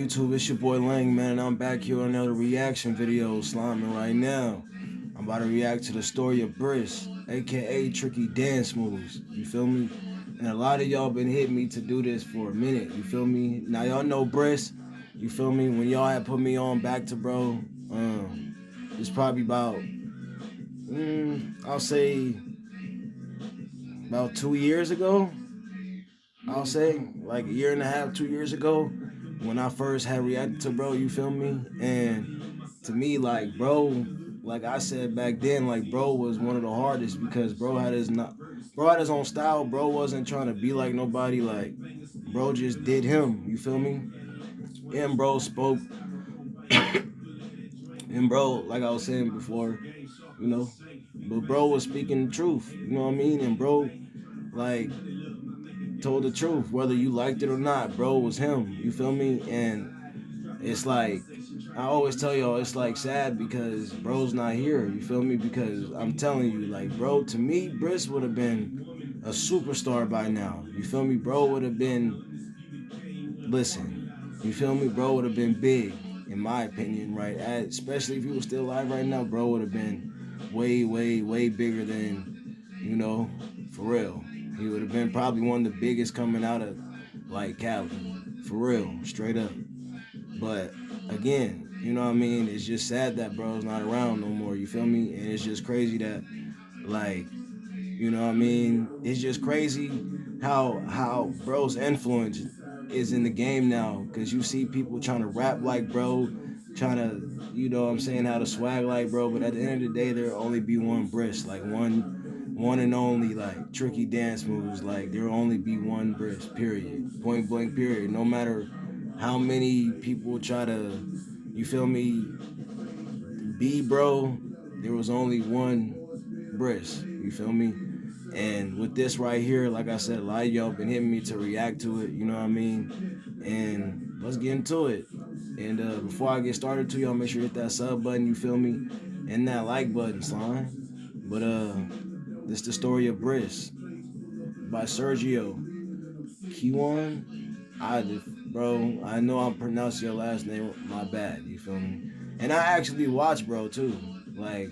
YouTube? It's your boy Lang, man, and I'm back here on another reaction video sliming right now. I'm about to react to the story of Bris, aka Tricky Dance Moves. You feel me? And a lot of y'all been hitting me to do this for a minute. You feel me? Now y'all know Bris. You feel me? When y'all had put me on back to bro, it's probably about I'll say about 2 years ago. I'll say like a year and a half, 2 years ago, when I first had reacted to bro, you feel me? And to me, like bro, like I said back then, like bro was one of the hardest because bro had his own style. Bro wasn't trying to be like nobody. Like bro just did him. You feel me? And bro spoke, and bro, like I was saying before, you know, but bro was speaking the truth. You know what I mean? And bro, like told the truth, whether you liked it or not. Bro was him. You feel me? And it's like I always tell y'all, it's like sad because bro's not here. You feel me? Because I'm telling you, like bro, to me, Bris would have been a superstar by now. You feel me? Bro would have been. Listen, you feel me? Bro would have been big, in my opinion, right? Especially if he was still alive right now, bro would have been way, way, way bigger than, for real. He would have been probably one of the biggest coming out of like Cali, for real, straight up. But again, you know what I mean? It's just sad that bro's not around no more. You feel me? And it's just crazy that, like, you know what I mean? It's just crazy how bro's influence is in the game now. Cause you see people trying to rap like bro, trying to, you know what I'm saying, how to swag like bro. But at the end of the day, there'll only be one Bris, like one and only, like tricky dance moves. Like there'll only be one Bris. Period. Point blank. Period. No matter how many people try to, you feel me, be bro, there was only one Bris. You feel me? And with this right here, like I said, a lot of y'all been hitting me to react to it, you know what I mean? And let's get into it. And before I get started to y'all, make sure you hit that sub button, you feel me? And that like button, slime. But this the story of Bris by Sergio Kiwan. Bro, I know I'm pronouncing your last name, my bad, you feel me? And I actually watch bro too. Like,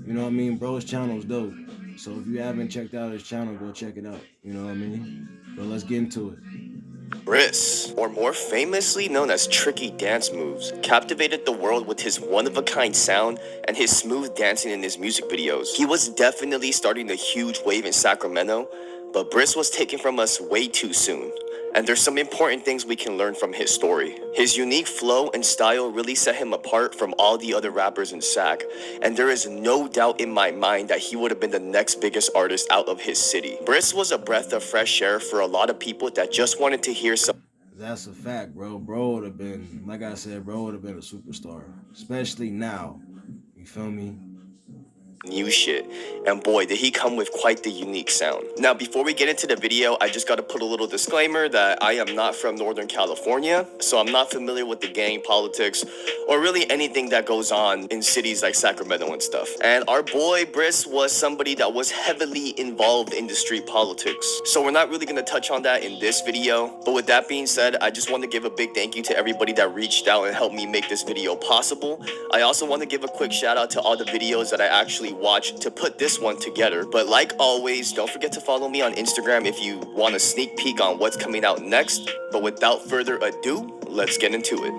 you know what I mean? Bro's channel's dope. So if you haven't checked out his channel, go check it out. You know what I mean? But let's get into it. Bris, or more famously known as Tricky Dance Moves, captivated the world with his one-of-a-kind sound and his smooth dancing in his music videos. He was definitely starting a huge wave in Sacramento, but Bris was taken from us way too soon. And there's some important things we can learn from his story. His unique flow and style really set him apart from all the other rappers in Sac, and there is no doubt in my mind that he would have been the next biggest artist out of his city. Bris was a breath of fresh air for a lot of people that just wanted to hear some That's a fact, bro. Bro would have been, like I said, bro would have been a superstar. Especially now. You feel me? new shit, and boy did he come with quite the unique sound. Now before we get into the video, I just gotta put a little disclaimer that I am not from Northern California, so I'm not familiar with the gang politics or really anything that goes on in cities like Sacramento and stuff. And our boy Bris was somebody that was heavily involved in the street politics, so we're not really gonna touch on that in this video. But with that being said, I just want to give a big thank you to everybody that reached out and helped me make this video possible. I also want to give a quick shout out to all the videos that I actually watched to put this one together. But like always, don't forget to follow me on Instagram if you want a sneak peek on what's coming out next. But without further ado, let's get into it.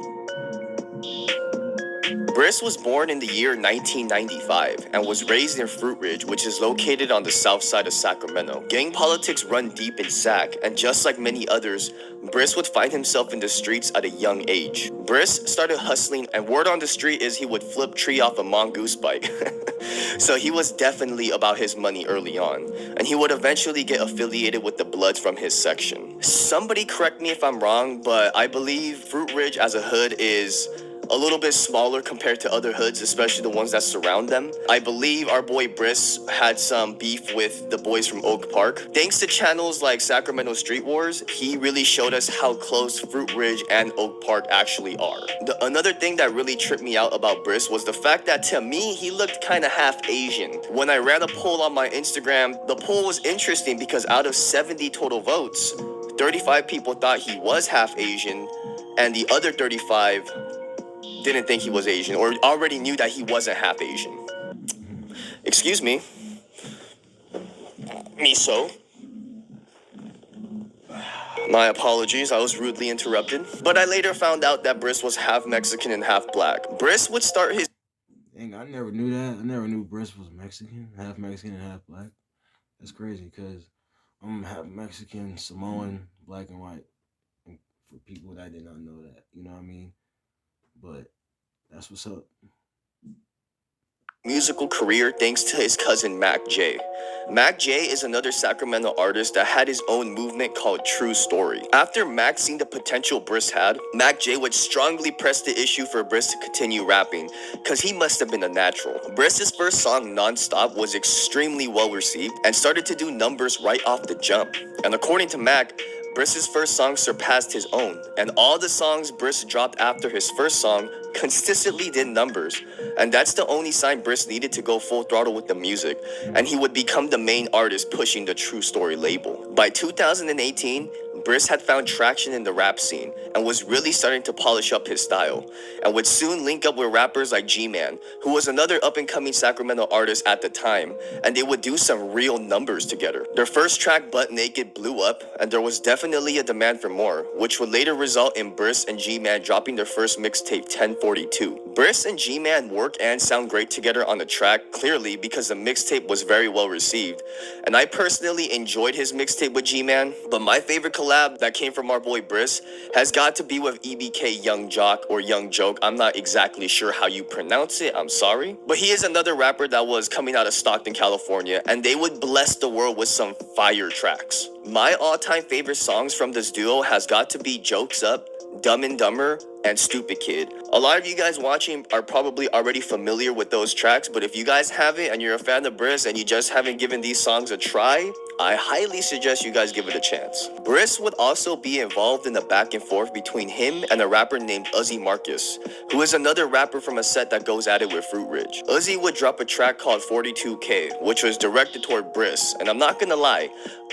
Bris was born in the year 1995 and was raised near Fruit Ridge, which is located on the south side of Sacramento. Gang politics run deep in Sac, and just like many others, Bris would find himself in the streets at a young age. Bris started hustling, and word on the street is he would flip tree off a mongoose bike. So he was definitely about his money early on, and he would eventually get affiliated with the Bloods from his section. Somebody correct me if I'm wrong, but I believe Fruit Ridge as a hood is a little bit smaller compared to other hoods, especially the ones that surround them. I believe our boy Bris had some beef with the boys from Oak Park. Thanks to channels like Sacramento Street Wars, he really showed us how close Fruit Ridge and Oak Park actually are. Another thing that really tripped me out about Bris was the fact that to me, he looked kind of half Asian. When I ran a poll on my Instagram, the poll was interesting because out of 70 total votes, 35 people thought he was half Asian, and the other 35 didn't think he was Asian or already knew that he wasn't half Asian. Excuse me, miso. My apologies, I was rudely interrupted. But I later found out that Bris was half Mexican and half black. Bris would start his Dang, I never knew that. I never knew Bris was Mexican and half black. That's crazy because I'm half Mexican, Samoan, black and white. And for people that did not know that, you know what I mean? But that's what's up. musical career thanks to his cousin Mac J. Mac J is another Sacramento artist that had his own movement called True Story. After Mac seen the potential Briss had, Mac J would strongly press the issue for Briss to continue rapping, cause he must have been a natural. Briss's first song, Nonstop, was extremely well received and started to do numbers right off the jump. And according to Mac, Briss's first song surpassed his own, and all the songs Briss dropped after his first song consistently did numbers. And that's the only sign Briss needed to go full throttle with the music, and he would become the main artist pushing the True Story label. By 2018, Briss had found traction in the rap scene and was really starting to polish up his style, and would soon link up with rappers like G-Man, who was another up-and-coming Sacramento artist at the time, and they would do some real numbers together. Their first track, Butt Naked, blew up, and there was definitely a demand for more, which would later result in Briss and G-Man dropping their first mixtape, 1042. Briss and G-Man work and sound great together on the track, clearly because the mixtape was very well received, and I personally enjoyed his mixtape with G-Man, but my favorite collab that came from our boy Briss has got to be with EBK Young Jock or Young Joke. I'm not exactly sure how you pronounce it, I'm sorry. But he is another rapper that was coming out of Stockton, California, and they would bless the world with some fire tracks. My all-time favorite songs from this duo has got to be Jokes Up, Dumb and Dumber, and Stupid Kid. A lot of you guys watching are probably already familiar with those tracks, but if you guys haven't and you're a fan of Briss and you just haven't given these songs a try, I highly suggest you guys give it a chance. Briss would also be involved in the back and forth between him and a rapper named Uzi Marcus, who is another rapper from a set that goes at it with Fruit Ridge. Uzi would drop a track called 42K, which was directed toward Briss, and I'm not gonna lie,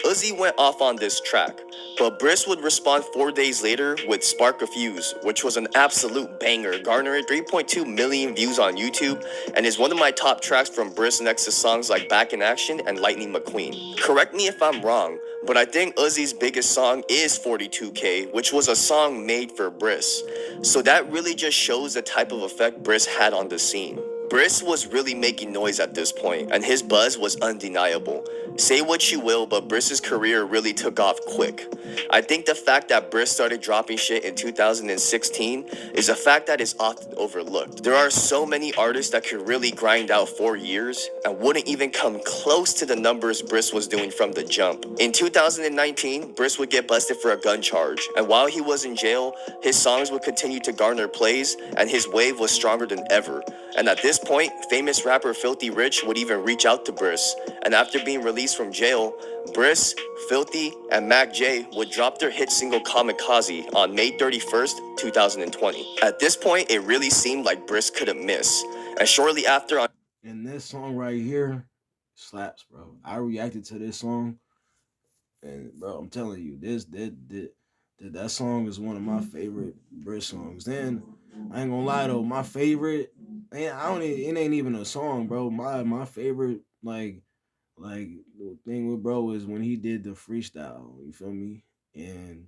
Uzi went off on this track, but Briss would respond 4 days later with Spark a Fuse, which was an absolute banger, garnering 3.2 million views on YouTube, and is one of my top tracks from Briss next to songs like Back in Action and Lightning McQueen. Correct me if I'm wrong, but I think Uzi's biggest song is 42K, which was a song made for Briss. So that really just shows the type of effect Briss had on the scene. Briss was really making noise at this point, and his buzz was undeniable. Say what you will, but Briss's career really took off quick. I think the fact that Briss started dropping shit in 2016 is a fact that is often overlooked. There are so many artists that could really grind out 4 years and wouldn't even come close to the numbers Briss was doing from the jump. In 2019, Briss would get busted for a gun charge, and while he was in jail, his songs would continue to garner plays, and his wave was stronger than ever. And at this point, famous rapper Filthy Rich would even reach out to Briss, and after being released from jail, Briss, Filthy, and Mac J would drop their hit single Kamikaze on May 31st, 2020. At this point, it really seemed like Briss couldn't miss, and shortly after on And this song right here slaps, bro. I reacted to this song, and bro, I'm telling you, that song is one of my favorite Brit songs. Then I ain't gonna lie though, my favorite, and I don't, it ain't even a song, bro. My favorite like the thing with bro is when he did the freestyle. You feel me? And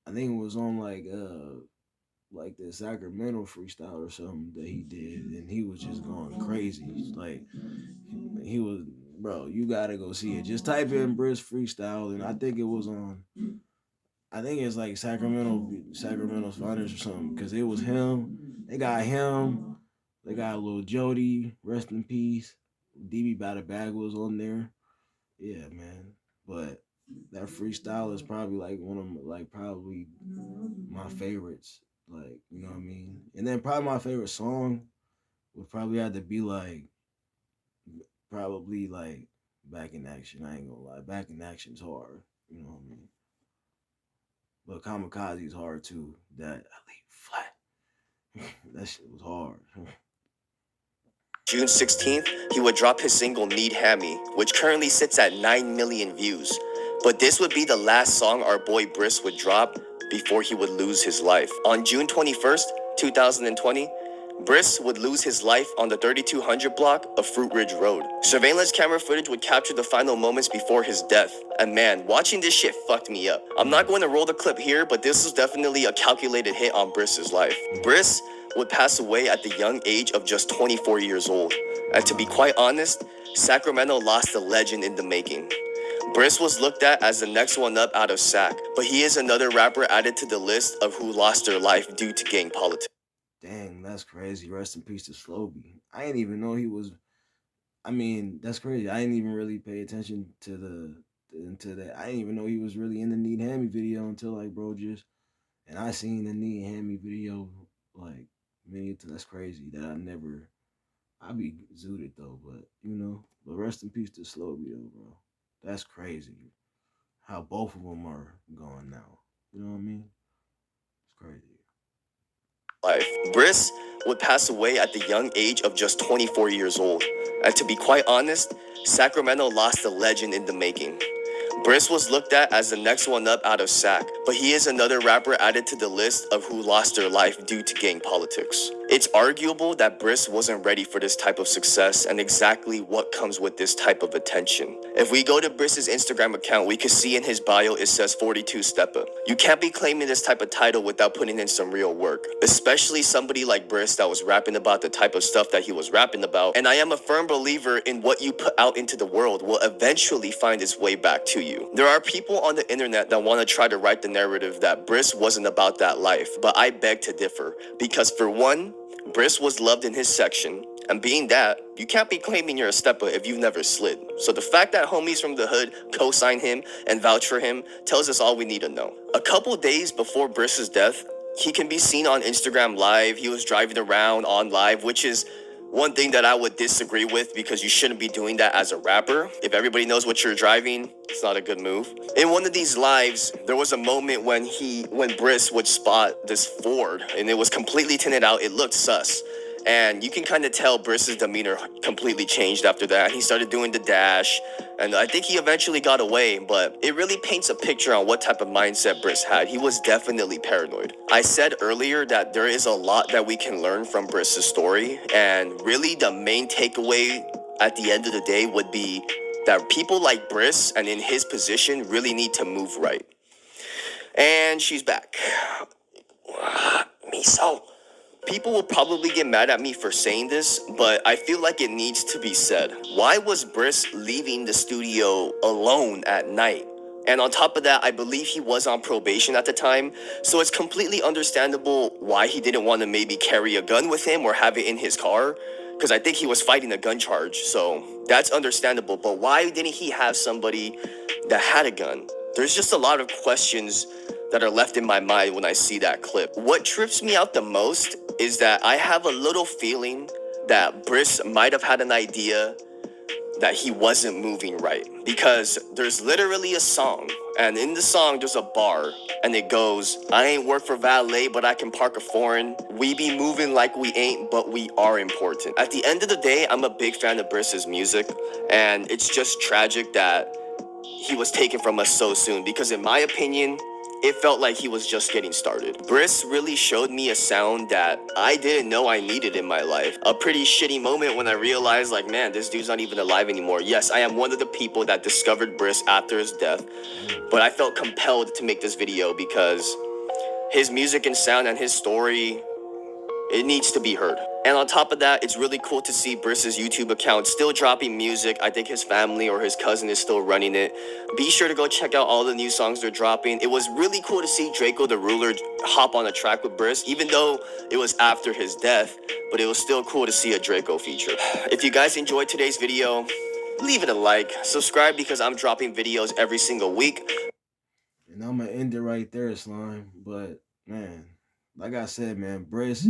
I think it was on like the Sacramento freestyle or something that he did, and he was just going crazy. Like he was, bro. You gotta go see it. Just type in Briss freestyle, and I think it was on. I think it's like Sacramento's finest or something, because it was him. They got him. They got little Jody. Rest in peace. DB by the bag was on there. Yeah, man. But that freestyle is probably like one of probably my favorites. Like, you know what I mean? And then probably my favorite song would probably have to be probably like Back in Action. I ain't gonna lie. Back in Action's hard. You know what I mean? But Kamikaze's hard too. That I leave flat. That shit was hard. June 16th, he would drop his single Need Hammy, which currently sits at 9 million views. But this would be the last song our boy Bris would drop before he would lose his life. On June 21st, 2020, Bris would lose his life on the 3200 block of Fruit Ridge Road. Surveillance camera footage would capture the final moments before his death. And man, watching this shit fucked me up. I'm not going to roll the clip here, but this is definitely a calculated hit on Bris's life. Bris would pass away at the young age of just 24 years old. And to be quite honest, Sacramento lost a legend in the making. Bris was looked at as the next one up out of Sac, but he is another rapper added to the list of who lost their life due to gang politics. Dang, that's crazy. Rest in peace to Slowby. I didn't even know he was. I mean, that's crazy. I didn't even really pay attention to into that. I didn't even know he was really in the Need Hammy video until like bro just. And I seen the Need Hammy video like many. That's crazy that I never. I be zooted though, but you know. But rest in peace to Slowby though, bro. That's crazy. How both of them are gone now. You know what I mean? It's crazy. Life. Bris would pass away at the young age of just 24 years old. And to be quite honest, Sacramento lost a legend in the making. Bris was looked at as the next one up out of Sac, but he is another rapper added to the list of who lost their life due to gang politics. It's arguable that Bris wasn't ready for this type of success and exactly what comes with this type of attention. If we go to Bris's Instagram account, we can see in his bio it says 42 Steppa. You can't be claiming this type of title without putting in some real work, especially somebody like Bris that was rapping about the type of stuff that he was rapping about. And I am a firm believer in what you put out into the world will eventually find its way back to you. There are people on the internet that want to try to write the narrative that Bris wasn't about that life, but I beg to differ, because for one, Bris was loved in his section, and being that, you can't be claiming you're a stepper if you've never slid. So the fact that homies from the hood co-sign him and vouch for him tells us all we need to know. A couple days before Bris's death, he can be seen on Instagram Live. He was driving around on live, which is one thing that I would disagree with because you shouldn't be doing that as a rapper. If everybody knows what you're driving, it's not a good move. In one of these lives, there was a moment when Bris would spot this Ford and it was completely tinted out. It looked sus. And you can kind of tell Briss's demeanor completely changed after that. He started doing the dash, and I think he eventually got away, but it really paints a picture on what type of mindset Briss had. He was definitely paranoid. I said earlier that there is a lot that we can learn from Briss's story, and really the main takeaway at the end of the day would be that people like Briss and in his position really need to move right. And she's back. Miso. People will probably get mad at me for saying this, but I feel like it needs to be said. Why was Briss leaving the studio alone at night? And on top of that, I believe he was on probation at the time, so it's completely understandable why he didn't want to maybe carry a gun with him or have it in his car, because I think he was fighting a gun charge, so that's understandable. But why didn't he have somebody that had a gun? There's just a lot of questions that are left in my mind when I see that clip. What trips me out the most is that I have a little feeling that Briss might have had an idea that he wasn't moving right, because there's literally a song, and in the song there's a bar, and it goes, I ain't work for valet, but I can park a foreign. We be moving like we ain't, but we are important. At the end of the day, I'm a big fan of Briss's music, and it's just tragic that he was taken from us so soon, because in my opinion, it felt like he was just getting started. Briss really showed me a sound that I didn't know I needed in my life. A pretty shitty moment when I realized, like, man, this dude's not even alive anymore. Yes, I am one of the people that discovered Briss after his death, but I felt compelled to make this video because his music and sound and his story, it needs to be heard. And on top of that, it's really cool to see Briss's YouTube account still dropping music. I think his family or his cousin is still running it. Be sure to go check out all the new songs they're dropping. It was really cool to see Draco the Ruler hop on a track with Briss, even though it was after his death, but it was still cool to see a Draco feature. If you guys enjoyed today's video, leave it a like, subscribe because I'm dropping videos every single week. And I'm gonna end it right there, Slime. But man, like I said, man, Briss.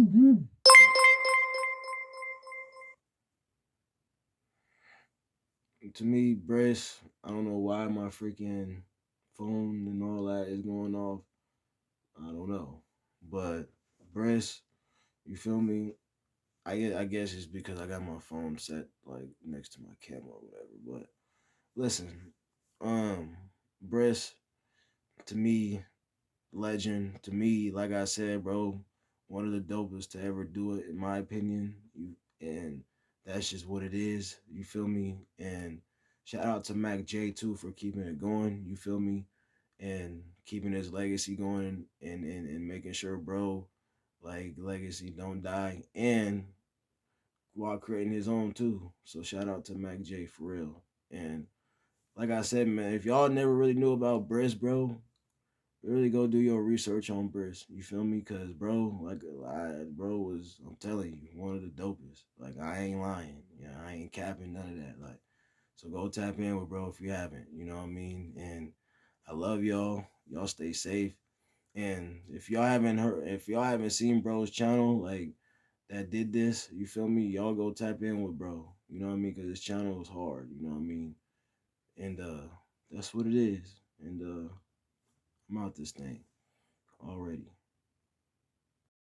To me, Briss, I don't know why my freaking phone and all that is going off. I don't know. But Briss, you feel me? I guess it's because I got my phone set like next to my camera or whatever. But listen, um, Bris, to me, legend. To me, like I said, bro, one of the dopest to ever do it, in my opinion. And that's just what it is. You feel me? And shout out to Mac J too for keeping it going. You feel me? And keeping his legacy going and making sure, bro, like legacy don't die. And while creating his own too. So shout out to Mac J for real. And like I said, man, if y'all never really knew about Briss, bro, really go do your research on Briss. You feel me? Cause bro, bro was, I'm telling you, one of the dopest. Like I ain't lying. Yeah, I ain't capping none of that. Like, so go tap in with bro if you haven't. You know what I mean? And I love y'all. Y'all stay safe. And if y'all haven't seen bro's channel, like that did this, you feel me? Y'all go tap in with bro. You know what I mean? Cause his channel is hard. You know what I mean? And that's what it is. And I'm out this thing already.